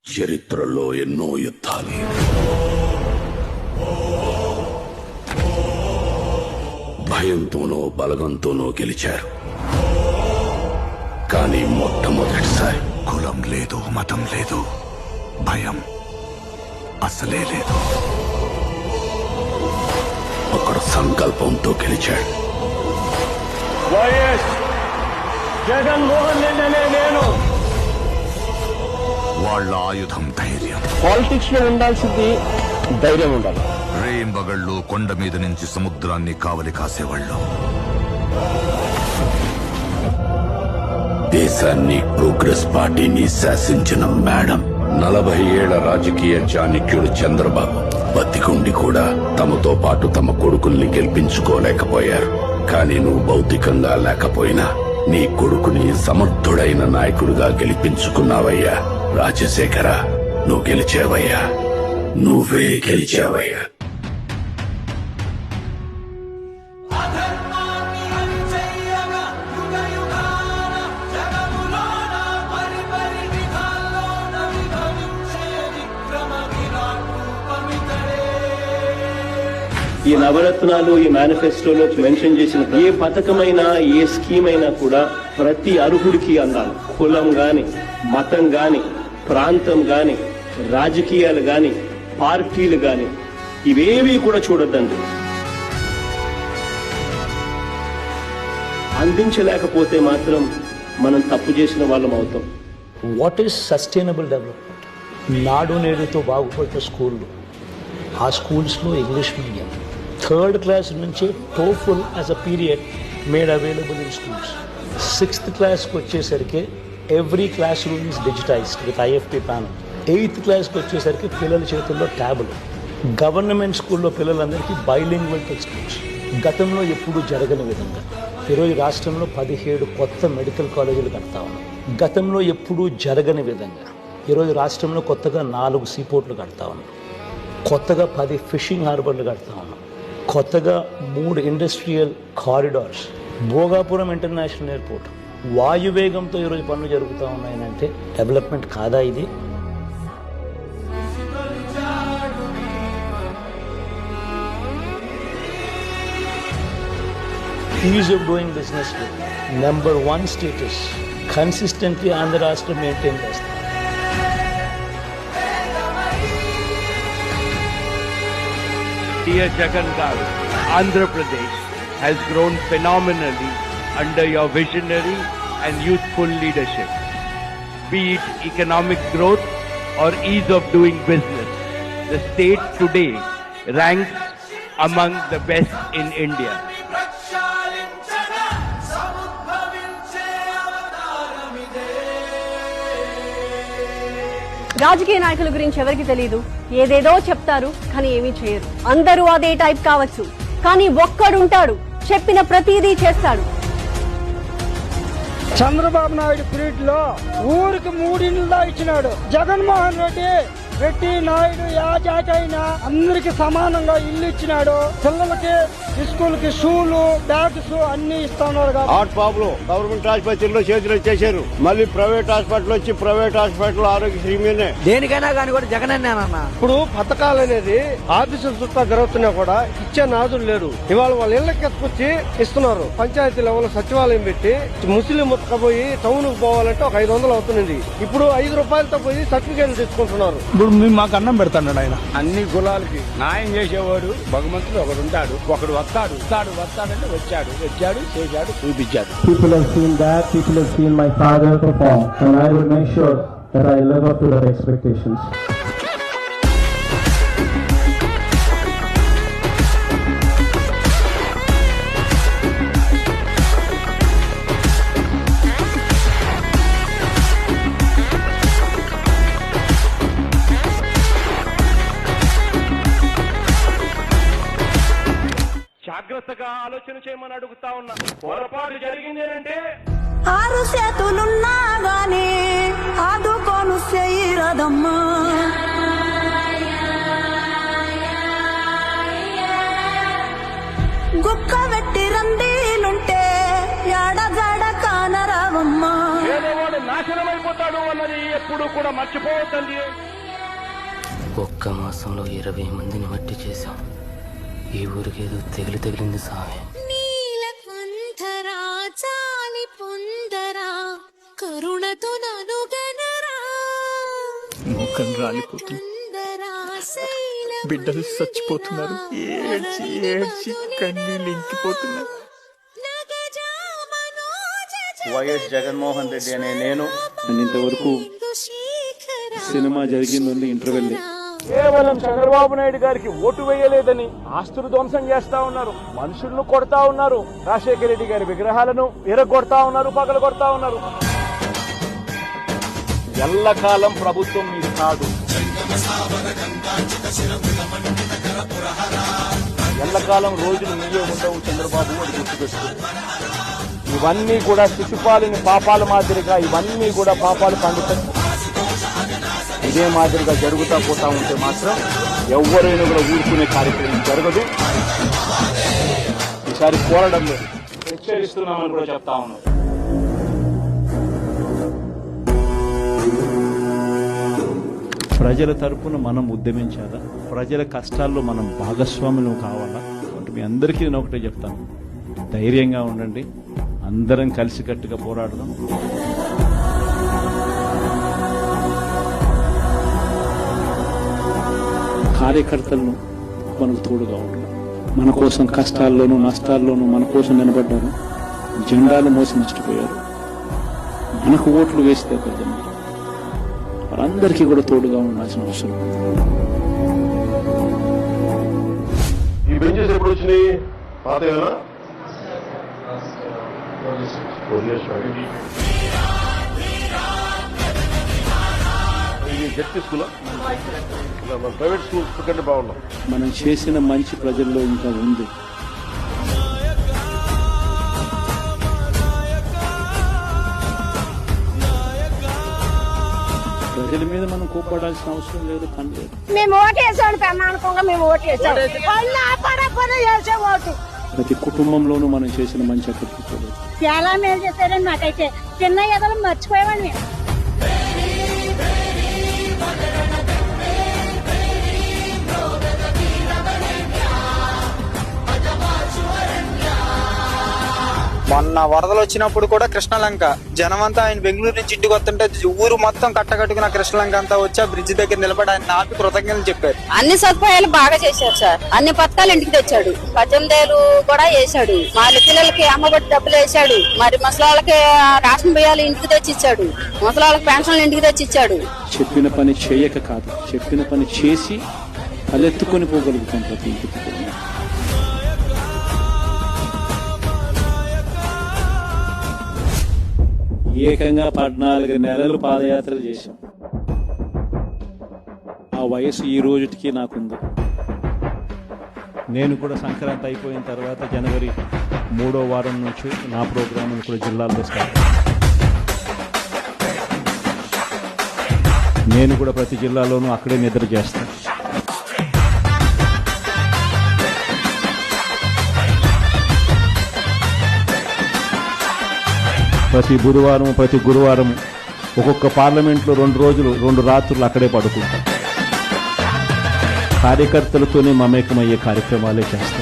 చరిత్రలో ఎన్నో యుద్ధాలు భయంతోనో బలగంతోనో గెలిచారు. కానీ మొట్టమొదటిసారి కులం లేదు, మతం లేదు, భయం అసలే లేదు. ఒకడు సంకల్పంతో గెలిచాడు. వైఎస్ జగన్మోహన్ రెడ్డి అనే నేను. వాళ్ళ ఆయుధం ధైర్యం. పాలిటిక్స్ లో ఉండాల్సింది ధైర్యం ఉండాలి. రేంబగళ్ళు కొండ మీద నుంచి సముద్రాన్ని కావలి కాసేవాళ్ళు. దేశాన్ని ప్రోగ్రెస్ పార్టీని శాసించిన మేడం 40 ఏళ్ల రాజకీయ చాణక్యుడు చంద్రబాబు బతికుండి కూడా తమతో పాటు తమ కొడుకుల్ని గెలిపించుకోలేకపోయారు. కానీ నువ్వు భౌతికంగా లేకపోయినా నీ కొడుకుని సమర్థుడైన నాయకుడిగా గెలిపించుకున్నావయ్యా. రాజశేఖర, నువ్వు గెలిచావయ్యా, నువ్వే గెలిచావయ్యా. ఈ నవరత్నాలు, ఈ మేనిఫెస్టోలో మెన్షన్ చేసిన ఏ పథకమైనా, ఏ స్కీమ్ అయినా కూడా ప్రతి అర్హుడికి అందాలి. కులం గాని, మతం గాని, ప్రాంతం గాని, రాజకీయాలు గాని, పార్టీలు గాని, ఇవేవి కూడా చూడొద్దండి. అందించలేకపోతే మాత్రం మనం తప్పు చేసిన వాళ్ళం అవుతాం. What is sustainable development? నాడు నేడుతో బాగుపడ్డ స్కూళ్ళు, ఆ స్కూల్స్లో ఇంగ్లీష్ మీడియం, 3rd క్లాస్ నుంచే TOEFL as a period made available in schools. 6th క్లాస్కి వచ్చేసరికి every class room is digitised with IFP panel. 8th క్లాస్కి వచ్చేసరికి పిల్లల చేతుల్లో ట్యాబులు. గవర్నమెంట్ స్కూల్లో పిల్లలందరికీ బైలింగ్వల్ టెక్స్ట్ బుక్స్. గతంలో ఎప్పుడూ జరగని విధంగా ఈరోజు రాష్ట్రంలో 17 కొత్త మెడికల్ కాలేజీలు కడతా ఉన్నాం. గతంలో ఎప్పుడూ జరగని విధంగా ఈరోజు రాష్ట్రంలో కొత్తగా 4 సీపోర్ట్లు కడతా ఉన్నాం. కొత్తగా 10 ఫిషింగ్ హార్బర్లు కడతా ఉన్నాం. కొత్తగా 3 industrial corridors, Bhogapuram international airport, వాయువేగంతో ఈరోజు పనులు జరుగుతూ ఉన్నాయనంటే డెవలప్మెంట్ కాదా ఇది? Ease of doing business number 1 status consistently Andhra రాష్ట్రం మెయింటైన్ చేస్తారు. Dear Jagan Garu, Andhra Pradesh has grown phenomenally under your visionary and youthful leadership. Be it economic growth or ease of doing business, the state today ranks among the best in India. రాజకీయ నాయకుల గురించి ఎవరికి తెలియదు. ఏదేదో చెప్తారు కానీ ఏమీ చేయరు. అందరూ అదే టైప్ కావచ్చు, కానీ ఒక్కడుంటాడు చెప్పిన ప్రతిదీ చేస్తాడు. చంద్రబాబు నాయుడు పీరియడ్ లో ఊరికి 3 ఇళ్ళు ఇచ్చినాడు. జగన్మోహన్ రెడ్డి నాయుడు యా జాతి అయినా అందరికి సమానంగా ఇల్లు ఇచ్చినాడు. పిల్లలకి స్కూల్ కి షూలు, బ్యాగ్స్ అన్ని ఇస్తున్నారు. హార్ట్ ప్రాబ్లం గవర్నమెంట్ ఆసుపత్రిలో చేతులు చేశారు. మళ్ళీ ప్రైవేట్ హాస్పిటల్ వచ్చి ప్రైవేట్ హాస్పిటల్ ఆరోగ్యశ్రీ మీదే దేనికైనా కానీ కూడా జగన్ అన్నా. ఇప్పుడు పథకాలు అనేది ఆఫీసులు చుట్టా జరుగుతున్నా కూడా ఇచ్చే నాదులు లేరు. ఇవాళ వాళ్ళ ఇళ్లకి ఎత్తుకొచ్చి ఇస్తున్నారు. పంచాయతీ లెవెల్ సచివాలయం పెట్టి ముస్లిం ముత్తకపోయి టౌన్ కు పోవాలంటే ఒక 500 అవుతుంది. ఇప్పుడు 5 రూపాయలతో పోయి సర్టిఫికేట్లు తెచ్చుకుంటున్నారు. ఇప్పుడు మాకు అన్నం పెడతాడు ఆయన. అన్ని కులాలకి న్యాయం చేసేవాడు భగవంతుడు ఒకడు ఉంటాడు. ఒకడు వస్తాడంటే వచ్చాడు చేశాడు చూపించాడు. People have seen that. People have seen my father perform, and I will make sure that I live up to their expectations. జాగ్రత్తగా ఆలోచన చేయమని అడుగుతా ఉన్నా. పొరపాటు జరిగింది అంటే 6 చేతులున్నా గానీ ఆదుకోను చేయరదమ్మా. గుక్క వెట్టి రందీలుంటే ఎడజడ కానరావమ్మా. పేదవాడు నాశనమైపోతాడు. ఉన్నాడు అన్నది ఎప్పుడు కూడా మర్చిపోవద్దండి. ఒక్క మాసంలో 20 మందిని మట్టి చేశాం. ఈ ఊరికేదో తగిలింది సామే. నీల పొందరా చాలి పొందరా కరుణతో ననుగనరా ముఖం రాలిపోతుంది, బిడ్డలు చచ్చిపోతున్నారు, ఏడ్చి ఏడ్చి కన్నీళ్ళు ఇంకిపోతున్నారు. వైఎస్ జగన్మోహన్ రెడ్డి అనే నేను ఇంతవరకు సినిమా జరిగింది ఇంటర్వెల్. కేవలం చంద్రబాబు నాయుడు గారికి ఓటు వేయలేదని ఆస్తులు ధ్వంసం చేస్తా ఉన్నారు, మనుషులను కొడతా ఉన్నారు, రాజశేఖర రెడ్డి గారి విగ్రహాలను ఎరగొడతా ఉన్నారు, పగలగొడతా ఉన్నారు. ఎల్లకాలం ప్రభుత్వం మీద కాదు, ఎల్లకాలం రోజులు మీయే ఉండవు చంద్రబాబు అని గుర్తుపెట్టుకో. ఇవన్నీ కూడా శిశుపాలుని పాపాల మాదిరిగా ఇవన్నీ కూడా పాపాలు పండుతాయి. ఇదే మాదిరిగా జరుగుతా పోతా ఉంటే మాత్రం ఎవరైనా కూడా ఊరుకునే కార్యక్రమం జరగదు. ఈసారి కోరడం లేదు, హెచ్చరిస్తున్నామని కూడా చెప్తా ఉన్నాం. ప్రజల తరపున మనం ఉద్యమించాలా, ప్రజల కష్టాల్లో మనం భాగస్వాములు కావాలా. మీ అందరికీ నేను ఒకటే చెప్తాను, ధైర్యంగా ఉండండి, అందరం కలిసికట్టుగా పోరాడదాం. కార్యకర్తలను మనకు తోడుగా ఉండాలి. మన కోసం కష్టాల్లోనూ నష్టాల్లోనూ మన కోసం నిలబడ్డారు, జెండాలు మోసి నష్టపోయారు. మనకు ఓట్లు వేస్తే ప్రజలు వాళ్ళందరికీ కూడా తోడుగా ఉండాల్సిన అవసరం. ఈ బెంచెస్ ఎప్పుడు వచ్చినాయి? పాత జడ్పీ స్కూల్, ప్రైవేట్ స్కూల్ కంటే బాగున్నాం. మనం చేసిన మంచి ప్రజల్లో ఇంకా ఉంది. ప్రజల మీద మనం కోపడాల్సిన అవసరం లేదు, పని లేదు. మేము ఓటేసాడు ప్రమాణకంగా మేము ఓటేసాం. ఓటు ప్రతి కుటుంబంలోనూ మనం చేసిన మంచి ఎక్కడికి పోలేదు. చాలా మేలు చేశారని నాకైతే చిన్న ఎదలు మర్చిపోయామని. మొన్న వరదలు వచ్చినప్పుడు కూడా కృష్ణలంక జనమంతా ఆయన బెంగళూరు నుంచి ఇంటికి వస్తుంటే ఊరు మొత్తం కట్టకట్టుకున్న కృష్ణలంక అంతా వచ్చి ఆ బ్రిడ్జ్ దగ్గర నిలబడి ఆయన ఆపి కృతజ్ఞతలు చెప్పారు. అన్ని సదుపాయాలు బాగా చేశారు సార్, అన్ని పథకాలు ఇంటికి తెచ్చాడు, 18,000 కూడా వేశాడు, మరి పిల్లలకి అమ్మఒడి డబ్బులు వేశాడు, మరి ముసలాళ్ళకి రేషన్ బియ్యాలు ఇంటికి తెచ్చి ఇచ్చాడు, ముసలాళ్ళకి పెన్షన్లు ఇంటికి తెచ్చి ఇచ్చాడు. చెప్పిన పని చేయక కాదు, చెప్పిన పని చేసి తలెత్తుకొని పోగలుగుతాం ప్రతి ఇంటికి. ఏకంగా 14 నెలలు పాదయాత్ర చేశాం. ఆ వయసు ఈ రోజుకి నాకుంది. నేను కూడా సంక్రాంతి అయిపోయిన తర్వాత జనవరి 3వ వారం నుంచి నా ప్రోగ్రాం కూడా జిల్లాల్లో స్టార్ట్. నేను కూడా ప్రతి జిల్లాలోనూ అక్కడే నిద్ర చేస్తాను. ప్రతి బుధవారం ప్రతి గురువారం ఒక్కొక్క పార్లమెంట్లో 2 రోజులు 2 రాత్రులు అక్కడే పడుకుంటాం. కార్యకర్తలతోనే మమేకమయ్యే కార్యక్రమాలే చేస్తాం.